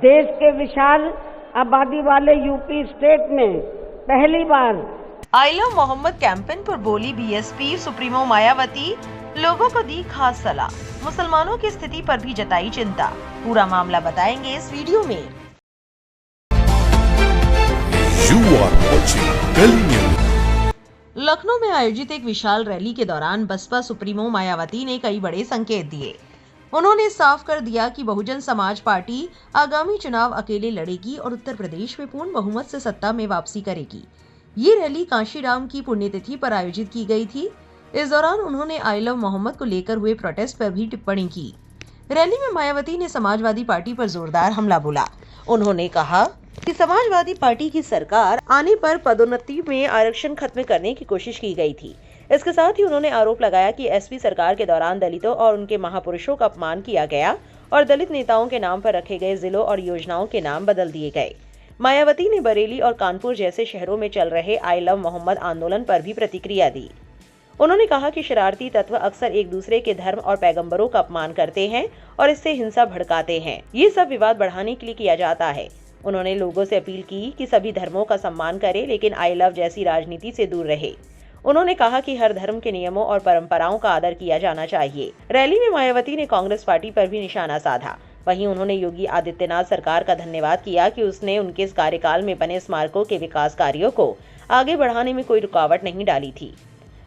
देश के विशाल आबादी वाले यूपी स्टेट में पहली बार आई लव मोहम्मद कैंपेन पर बोली बीएसपी सुप्रीमो मायावती, लोगों को दी खास सलाह, मुसलमानों की स्थिति पर भी जताई चिंता। पूरा मामला बताएंगे इस वीडियो में। लखनऊ में आयोजित एक विशाल रैली के दौरान बसपा सुप्रीमो मायावती ने कई बड़े संकेत दिए। उन्होंने साफ कर दिया कि बहुजन समाज पार्टी आगामी चुनाव अकेले लड़ेगी और उत्तर प्रदेश में पूर्ण बहुमत से सत्ता में वापसी करेगी। ये रैली कांशीराम की पुण्यतिथि पर आयोजित की गई थी। इस दौरान उन्होंने आई लव मोहम्मद को लेकर हुए प्रोटेस्ट पर भी टिप्पणी की। रैली में मायावती ने समाजवादी पार्टी पर जोरदार हमला बोला। उन्होंने कहा कि समाजवादी पार्टी की सरकार आने पर पदोन्नति में आरक्षण खत्म करने की कोशिश की गई थी। इसके साथ ही उन्होंने आरोप लगाया कि एसपी सरकार के दौरान दलितों और उनके महापुरुषों का अपमान किया गया और दलित नेताओं के नाम पर रखे गए जिलों और योजनाओं के नाम बदल दिए गए। मायावती ने बरेली और कानपुर जैसे शहरों में चल रहे आई लव मोहम्मद आंदोलन पर भी प्रतिक्रिया दी। उन्होंने कहा कि शरारती तत्व अक्सर एक दूसरे के धर्म और पैगंबरों का अपमान करते हैं और इससे हिंसा भड़काते हैं। ये सब विवाद बढ़ाने के लिए किया जाता है। उन्होंने लोगों से अपील की कि सभी धर्मों का सम्मान करें, लेकिन आई लव जैसी राजनीति से दूर रहे। उन्होंने कहा कि हर धर्म के नियमों और परंपराओं का आदर किया जाना चाहिए। रैली में मायावती ने कांग्रेस पार्टी पर भी निशाना साधा। वहीं उन्होंने योगी आदित्यनाथ सरकार का धन्यवाद किया कि उसने उनके इस कार्यकाल में बने स्मारकों के विकास कार्यों को आगे बढ़ाने में कोई रुकावट नहीं डाली थी।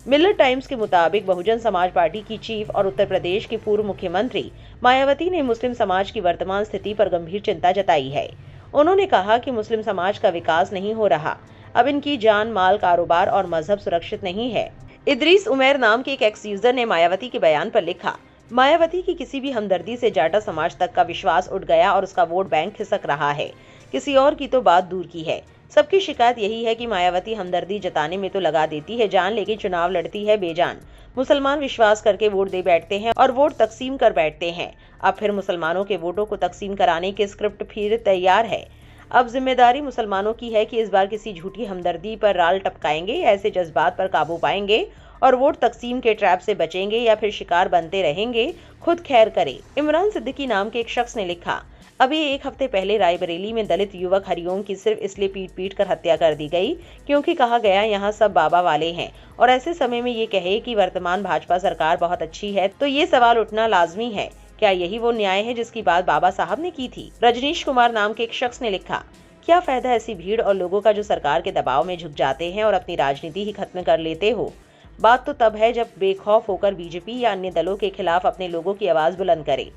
मिलर टाइम्स के मुताबिक बहुजन समाज पार्टी की चीफ और उत्तर प्रदेश की पूर्व मुख्यमंत्री मायावती ने मुस्लिम समाज की वर्तमान स्थिति पर गंभीर चिंता जताई है। उन्होंने कहा कि मुस्लिम समाज का विकास नहीं हो रहा, अब इनकी जान माल, कारोबार और मजहब सुरक्षित नहीं है। इदरीस उमैर नाम के एक एक्स यूजर ने मायावती के बयान पर लिखा, मायावती की किसी भी हमदर्दी से जाटा समाज तक का विश्वास उठ गया और उसका वोट बैंक खिसक रहा है। किसी और की तो बात दूर की है। सबकी शिकायत यही है कि मायावती हमदर्दी जताने में तो लगा देती है जान, लेकिन चुनाव लड़ती है बेजान। मुसलमान विश्वास करके वोट दे बैठते हैं और वोट तकसीम कर बैठते हैं। अब फिर मुसलमानों के वोटों को तकसीम कराने की स्क्रिप्ट फिर तैयार है। अब जिम्मेदारी मुसलमानों की है कि इस बार किसी झूठी हमदर्दी पर राल टपकाएंगे, ऐसे जज्बात पर काबू पाएंगे और वोट तकसीम के ट्रैप से बचेंगे या फिर शिकार बनते रहेंगे। खुद खैर करे। इमरान सिद्दीकी नाम के एक शख्स ने लिखा, अभी एक हफ्ते पहले रायबरेली में दलित युवक हरिओम की सिर्फ इसलिए पीट कर हत्या कर दी गई क्योंकि कहा गया यहाँ सब बाबा वाले हैं, और ऐसे समय में ये कहे कि वर्तमान भाजपा सरकार बहुत अच्छी है, तो ये सवाल उठना लाजमी है, क्या यही वो न्याय है जिसकी बात बाबा साहब ने की थी। रजनीश कुमार नाम के एक शख्स ने लिखा, क्या फायदा ऐसी भीड़ और लोगों का जो सरकार के दबाव में झुक जाते हैं और अपनी राजनीति ही खत्म कर लेते हो। बात तो तब है जब बेखौफ होकर बीजेपी या अन्य दलों के खिलाफ अपने लोगों की आवाज बुलंद करे।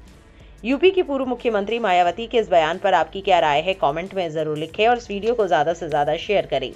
यूपी की पूर्व मुख्यमंत्री मायावती के इस बयान पर आपकी क्या राय है, कमेंट में जरूर लिखें और इस वीडियो को ज्यादा से ज्यादा शेयर करें।